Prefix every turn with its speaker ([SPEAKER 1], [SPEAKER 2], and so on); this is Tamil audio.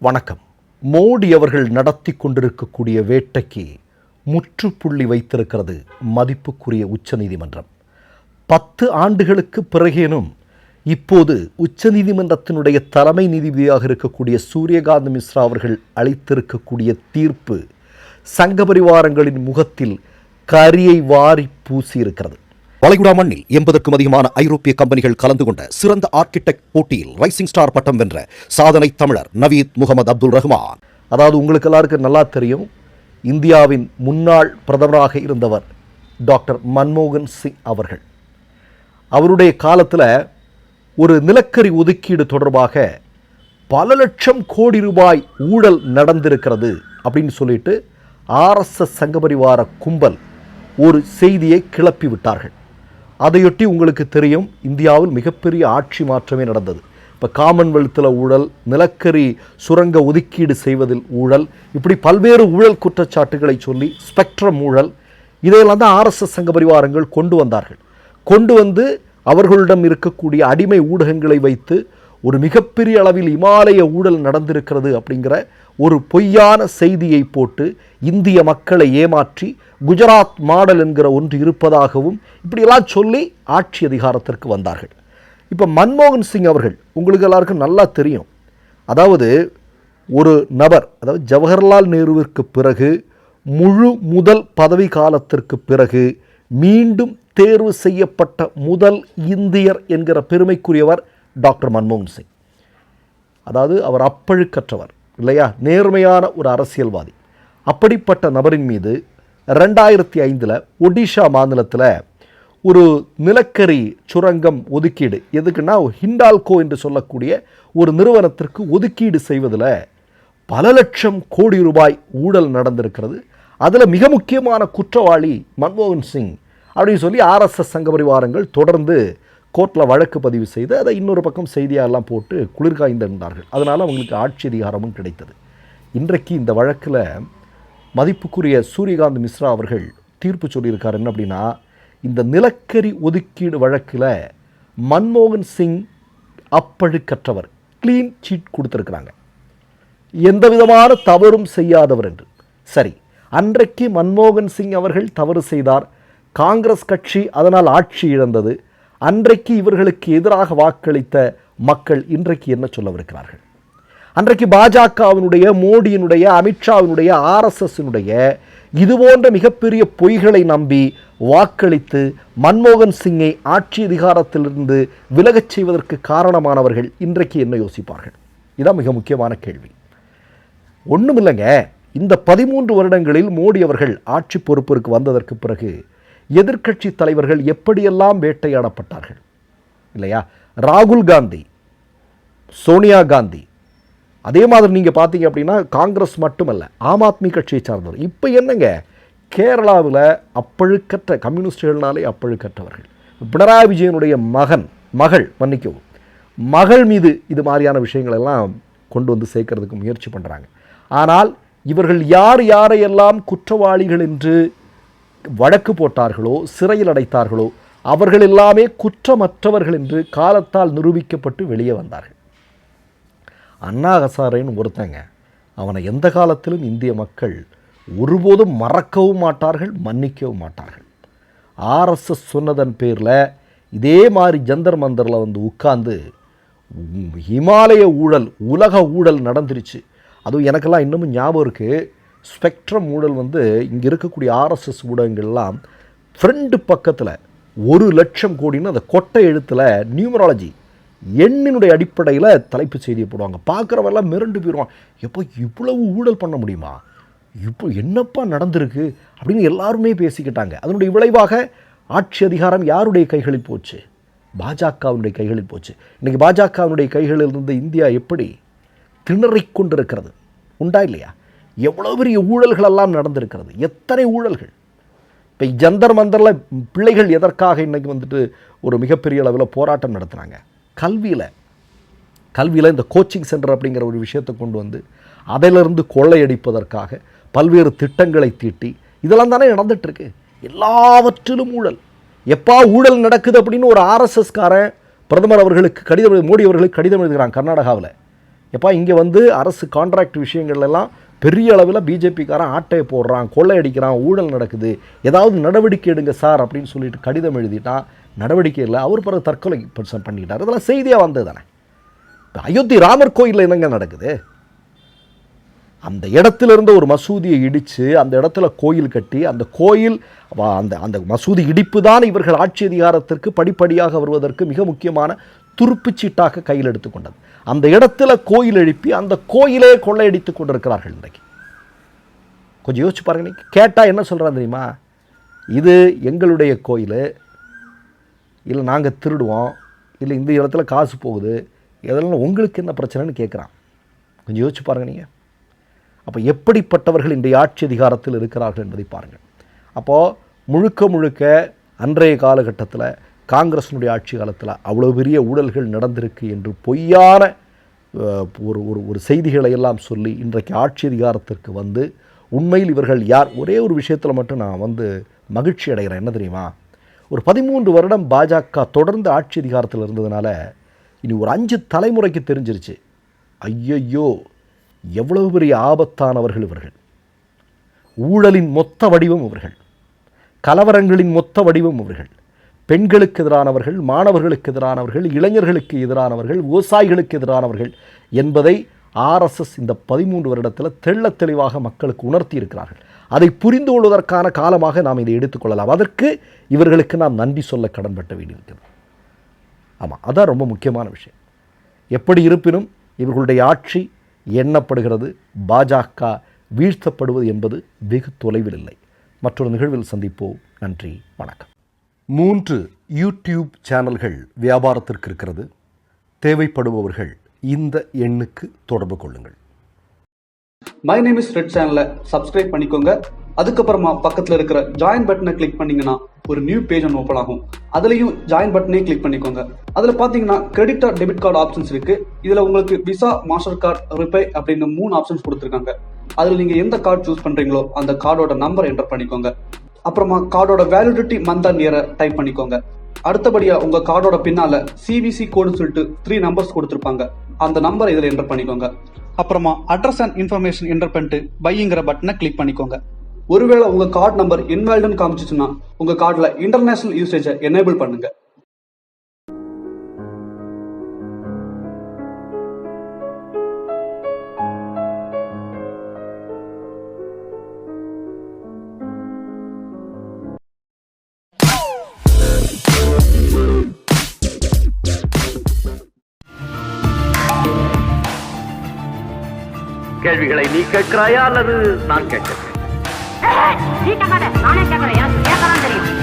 [SPEAKER 1] வணக்கம். மோடி அவர்கள் நடத்தி கொண்டிருக்கக்கூடிய வேட்டைக்கு முற்றுப்புள்ளி வைத்திருக்கிறது மதிப்புக்குரிய உச்சநீதிமன்றம். 10 ஆண்டுகளுக்கு பிறகேனும் இப்போது உச்சநீதிமன்றத்தினுடைய தலைமை நீதிபதியாக இருக்கக்கூடிய சூரியகாந்த் மிஸ்ரா அவர்கள் அளித்திருக்கக்கூடிய தீர்ப்பு சங்கபரிவாரங்களின் முகத்தில் கரியை வாரி பூசியிருக்கிறது. வளைகுடா மண்ணில் 80க்கும் அதிகமான ஐரோப்பிய கம்பெனிகள் கலந்து கொண்ட சிறந்த ஆர்கிடெக்ட் போட்டியில் ரைசிங் ஸ்டார் பட்டம் வென்ற சாதனை தமிழர் நவீத் முகமது அப்துல் ரஹ்மான். அதாவது உங்களுக்கு எல்லாருக்கும் நல்லா தெரியும், இந்தியாவின் முன்னாள் பிரதமராக இருந்தவர் டாக்டர் மன்மோகன் சிங் அவர்கள். அவருடைய காலத்தில் ஒரு நிலக்கரி ஒதுக்கீடு தொடர்பாக பல லட்சம் கோடி ரூபாய் ஊழல் நடந்திருக்கிறது அப்படின்னு சொல்லிட்டு RSS சங்கபரிவார கும்பல் ஒரு செய்தியை கிளப்பி விட்டார்கள். அதையொட்டி உங்களுக்கு தெரியும், இந்தியாவில் மிகப்பெரிய ஆட்சி மாற்றமே நடந்தது. இப்போ காமன்வெல்த்தில் ஊழல், நிலக்கரி சுரங்க ஒதுக்கீடு செய்வதில் ஊழல், இப்படி பல்வேறு ஊழல் குற்றச்சாட்டுகளை சொல்லி ஸ்பெக்ட்ரம் ஊழல், இதையெல்லாம் தான் RSS சங்க பரிவாரங்கள் கொண்டு வந்தார்கள். கொண்டு வந்து அவர்களிடம் இருக்கக்கூடிய அடிமை ஊடகங்களை வைத்து ஒரு மிகப்பெரிய அளவில் இமாலய ஊழல் நடந்திருக்கிறது அப்படிங்கிற ஒரு பொய்யான செய்தியை போட்டு இந்திய மக்களை ஏமாற்றி குஜராத் மாடல் என்கிற ஒன்று இருப்பதாகவும் இப்படியெல்லாம் சொல்லி ஆட்சி அதிகாரத்திற்கு வந்தார்கள். இப்போ மன்மோகன் சிங் அவர்கள் உங்களுக்கு எல்லாருக்கும் நல்லா தெரியும். அதாவது ஒரு நபர், அதாவது ஜவஹர்லால் நேருவிற்கு பிறகு முதல் பதவி காலத்திற்கு பிறகு மீண்டும் தேர்வு செய்யப்பட்ட முதல் இந்தியர் என்கிற பெருமைக்குரியவர் டாக்டர் மன்மோகன் சிங். அதாவது அவர் அப்பழுக்கற்றவர் இல்லையா, நேர்மையான ஒரு அரசியல்வாதி. அப்படிப்பட்ட நபரின் மீது 2005 ஒடிஷா மாநிலத்தில் ஒரு நிலக்கரி சுரங்கம் ஒதுக்கீடு, எதுக்குன்னா ஹிண்டால்கோ என்று சொல்லக்கூடிய ஒரு நிறுவனத்திற்கு ஒதுக்கீடு செய்வதில் பல லட்சம் கோடி ரூபாய் ஊழல் நடந்திருக்கிறது. அதில் மிக முக்கியமான குற்றவாளி மன்மோகன் சிங் அப்படின்னு சொல்லி RSS சங்க பரிவாரங்கள் தொடர்ந்து கோர்ட்டில் வழக்கு பதிவு செய்து அதை இன்னொரு பக்கம் செய்தியாரெல்லாம் போட்டு குளிர்காய்ந்திருந்தார்கள். அதனால் அவங்களுக்கு ஆட்சி அதிகாரமும் கிடைத்தது. இன்றைக்கு இந்த வழக்கில் மதிப்புக்குரிய சூரியகாந்த் மிஸ்ரா அவர்கள் தீர்ப்பு சொல்லியிருக்கார். என்ன அப்படின்னா, இந்த நிலக்கரி ஒதுக்கீடு வழக்கில் மன்மோகன் சிங் அப்பழுக்கற்றவர், க்ளீன் சீட் கொடுத்துருக்குறாங்க, எந்த விதமான தவறும் செய்யாதவர் என்று. சரி, அன்றைக்கு மன்மோகன் சிங் அவர்கள் தவறு செய்தார், காங்கிரஸ் கட்சி அதனால் ஆட்சி இழந்தது. அன்றைக்கு இவர்களுக்கு எதிராக வாக்களித்த மக்கள் இன்றைக்கு என்ன சொல்லவிருக்கிறார்கள்? அன்றைக்கு பாஜகவினுடைய, மோடியினுடைய, அமித்ஷாவினுடைய, RSSனுடைய இதுபோன்ற மிகப்பெரிய பொய்களை நம்பி வாக்களித்து மன்மோகன் சிங்கை ஆட்சி அதிகாரத்திலிருந்து விலகச் செய்வதற்கு காரணமானவர்கள் இன்றைக்கு என்ன யோசிப்பார்கள்? இதான் மிக முக்கியமான கேள்வி. ஒன்றும் இல்லைங்க, இந்த 13 வருடங்களில் மோடி அவர்கள் ஆட்சி பொறுப்பிற்கு வந்ததற்கு பிறகு எதிர்க்கட்சி தலைவர்கள் எப்படியெல்லாம் வேட்டையாடப்பட்டார்கள் இல்லையா? ராகுல் காந்தி, சோனியா காந்தி, அதே மாதிரி நீங்கள் பார்த்தீங்க அப்படின்னா காங்கிரஸ் மட்டுமல்ல, ஆம் ஆத்மி கட்சியை சார்ந்தவர். இப்போ என்னங்க, கேரளாவில் அப்பழுக்கற்ற கம்யூனிஸ்டுகள்னாலே அப்பழுக்கற்றவர்கள், பினராயி விஜயனுடைய மகள் மீது இது மாதிரியான விஷயங்கள் எல்லாம் கொண்டு வந்து சேர்க்கறதுக்கு முயற்சி பண்ணுறாங்க. ஆனால் இவர்கள் யாரையெல்லாம் குற்றவாளிகள் என்று வழக்கு போட்டார்களோ, சிறையில் அடைத்தார்களோ, அவர்கள் எல்லாமே குற்றமற்றவர்கள் என்று காலத்தால் நிரூபிக்கப்பட்டு வெளியே வந்தார்கள். அண்ணா ஹசாரேன்னு ஒருத்தங்க, அவனை எந்த காலத்திலும் இந்திய மக்கள் ஒருபோதும் மறக்கவும் மாட்டார்கள், மன்னிக்கவும் மாட்டார்கள். RSS சொன்னதன் பேரில் இதே மாதிரி ஜந்தர் மந்தரில் வந்து உட்கார்ந்து இமாலய ஊழல், உலக ஊழல் நடந்துருச்சு. அதுவும் எனக்கெல்லாம் இன்னமும் ஞாபகம் இருக்குது, ஸ்பெக்ட்ரம் ஊழல் வந்து இங்கே இருக்கக்கூடிய RSS ஊடகங்கள்லாம் ஃப்ரெண்டு பக்கத்தில் 1 லட்சம் கோடின்னு அந்த கொட்டை எழுத்தில் நியூமராலஜி எண்ணினுடைய அடிப்படையில் தலைப்பு செய்தியை போடுவாங்க. பார்க்குறவெல்லாம் மிரண்டு போயிடுவான், எப்போ இவ்வளவு ஊழல் பண்ண முடியுமா, இப்போ என்னப்பா நடந்திருக்கு அப்படின்னு எல்லாருமே பேசிக்கிட்டாங்க. அதனுடைய விளைவாக ஆட்சி அதிகாரம் யாருடைய கைகளில் போச்சு? பாஜகவினுடைய கைகளில் போச்சு. இன்றைக்கி பாஜகவினுடைய கைகளில் இருந்து இந்தியா எப்படி திணறிக்கொண்டிருக்கிறது, உண்டா இல்லையா? எவ்வளோ பெரிய ஊழல்களெல்லாம் நடந்திருக்கிறது, எத்தனை ஊழல்கள். இப்போ ஜந்தர் மந்தரில் பிள்ளைகள் எதற்காக இன்றைக்கி வந்துட்டு ஒரு மிகப்பெரிய அளவில் போராட்டம் நடத்துகிறாங்க? கல்வியில் இந்த கோச்சிங் சென்டர் அப்படிங்கிற ஒரு விஷயத்தை கொண்டு வந்து அதிலிருந்து கொள்ளையடிப்பதற்காக பல்வேறு திட்டங்களை தீட்டி இதெல்லாம் தானே நடந்துகிட்ருக்கு. எல்லாவற்றிலும் ஊழல். எப்போ ஊழல் நடக்குது அப்படின்னு ஒரு RSSகாரன் பிரதமர் அவர்களுக்கு மோடி அவர்களுக்கு கடிதம் எழுதுகிறான் கர்நாடகாவில். எப்பா இங்கே வந்து அரசு கான்ட்ராக்ட் விஷயங்கள்லாம் பெரிய அளவில் பிஜேபிக்காரன் ஆட்டையை போடுறான், கொள்ளையடிக்கிறான், ஊழல் நடக்குது, ஏதாவது நடவடிக்கை எடுங்க சார் அப்படின்னு சொல்லிட்டு கடிதம் எழுதிட்டான். நடவடிக்கை இல்லை, அவர் பிறகு தற்கொலை பண்ணிட்டார். இதெல்லாம் செய்தியாக வந்தது தானே. அயோத்தி ராமர் கோயிலில் என்னங்க நடக்குது? அந்த இடத்துல இருந்த ஒரு மசூதியை இடித்து அந்த இடத்துல கோயில் கட்டி, அந்த கோயில் அந்த அந்த மசூதி இடிப்பு தான் இவர்கள் ஆட்சி அதிகாரத்திற்கு படிப்படியாக வருவதற்கு மிக முக்கியமான துருப்புச்சீட்டாக கையில் எடுத்துக்கொண்டது. அந்த இடத்துல கோயில் எழுப்பி அந்த கோயிலே கொள்ளையடித்து கொண்டிருக்கிறார்கள் இன்றைக்கு. கொஞ்சம் யோசிச்சு பாருங்க. நீ கேட்டால் என்ன சொல்கிறான் தெரியுமா? இது எங்களுடைய கோயில், இல்லை நாங்கள் திருடுவோம், இல்லை இந்த இடத்துல காசு போகுது, இதெல்லாம் உங்களுக்கு என்ன பிரச்சனைன்னு கேட்குறான். கொஞ்சம் யோசிச்சு பாருங்கள் நீங்கள். அப்போ எப்படிப்பட்டவர்கள் இன்றைய ஆட்சி அதிகாரத்தில் இருக்கிறார்கள் என்பதை பாருங்கள். அப்போது முழுக்க முழுக்க அன்றைய காலகட்டத்தில் காங்கிரஸினுடைய ஆட்சி காலத்தில் அவ்வளோ பெரிய ஊழல்கள் நடந்திருக்கு என்று பொய்யான ஒரு செய்திகளை எல்லாம் சொல்லி இன்றைக்கு ஆட்சி அதிகாரத்திற்கு வந்து உண்மையில் இவர்கள் யார்? ஒரே ஒரு விஷயத்தில் மட்டும் நான் வந்து மகிழ்ச்சி அடைகிறேன். என்ன தெரியுமா? ஒரு 13 வருடம் பாஜக தொடர்ந்து ஆட்சி அதிகாரத்தில் இருந்ததுனால இனி ஒரு 5 தலைமுறைக்கு தெரிஞ்சிருச்சு, ஐயையோ எவ்வளவு பெரிய ஆபத்தானவர்கள் இவர்கள், ஊழலின் மொத்த வடிவம் இவர்கள், கலவரங்களின் மொத்த வடிவம் இவர்கள், பெண்களுக்கு எதிரானவர்கள், மாணவர்களுக்கு எதிரானவர்கள், இளைஞர்களுக்கு எதிரானவர்கள், விவசாயிகளுக்கு எதிரானவர்கள் என்பதை ஆர்எஸ்எஸ் இந்த 13 வருடத்தில் தெள்ளத் தெளிவாக மக்களுக்கு உணர்த்தி இருக்கிறார்கள். அதை புரிந்து கொள்வதற்கான காலமாக நாம் இதை எடுத்துக்கொள்ளலாம். அதற்கு இவர்களுக்கு நாம் நன்றி சொல்ல கடன்பட்ட வேண்டியிருக்கிறது. ஆமாம், அதான் ரொம்ப முக்கியமான விஷயம். எப்படி இருப்பினும் இவர்களுடைய ஆட்சி எண்ணப்படுகிறது. பாஜக வீழ்த்தப்படுவது என்பது வெகு தொலைவில் இல்லை. மற்றொரு நிகழ்வில் சந்திப்போம். நன்றி, வணக்கம். 3 யூடியூப் சேனல்கள் வியாபாரத்திற்கு இருக்கிறது. தேவைப்படுபவர்கள் இந்த எண்ணுக்கு தொடர்பு கொள்ளுங்கள்.
[SPEAKER 2] மை நேம் இஸ் ரெட் சேனலை சப்ஸ்கிரைப் பண்ணிக்கோங்க. அதுக்கப்புறமா பக்கத்தில் இருக்கிற ஜாயின் பட்டனை கிளிக் பண்ணீங்கன்னா ஒரு நியூ பேஜ் ஒன்று ஓப்பன் ஆகும். அதுலேயும் ஜாயின் பட்டனே கிளிக் பண்ணிக்கோங்க. அதில் பார்த்தீங்கன்னா credit R debit card options இருக்கு. இதில் உங்களுக்கு விசா, மாஸ்டர் கார்டு, ரிப்பே அப்படின்னு 3 ஆப்ஷன்ஸ் கொடுத்துருக்காங்க. அதில் நீங்கள் எந்த கார்டு சூஸ் பண்ணுறீங்களோ அந்த கார்டோட நம்பர் என்டர் பண்ணிக்கோங்க. அப்புறமா கார்டோட வேலிடிட்டி மந்த் அண்ட் இயரை டைப் பண்ணிக்கோங்க. அடுத்தபடியா உங்க கார்டோட பின்னால சிவிசி கோடுன்னு சொல்லிட்டு 3 நம்பர்ஸ் கொடுத்துருப்பாங்க. அந்த நம்பர் இதில் என்டர் பண்ணிக்கோங்க. அப்புறமா அட்ரஸ் அண்ட் இன்ஃபர்மேஷன் என்டர் பண்ணிட்டு பைங்கிற பட்டனை கிளிக் பண்ணிக்கோங்க. ஒருவேளை உங்க கார்டு நம்பர் இன்வாலிட்னு காமிச்சிச்சுன்னா உங்க கார்டுல இன்டர்நேஷனல் யூசேஜை எனேபிள் பண்ணுங்க.
[SPEAKER 3] கேள்விகளை நீ கேட்கிறாயா அல்லது நான் கேட்கிறேன்?
[SPEAKER 4] நீ கேட்காத, நானே கேட்கிறேன். எனக்கு கேட்கலாம் தெரியும்.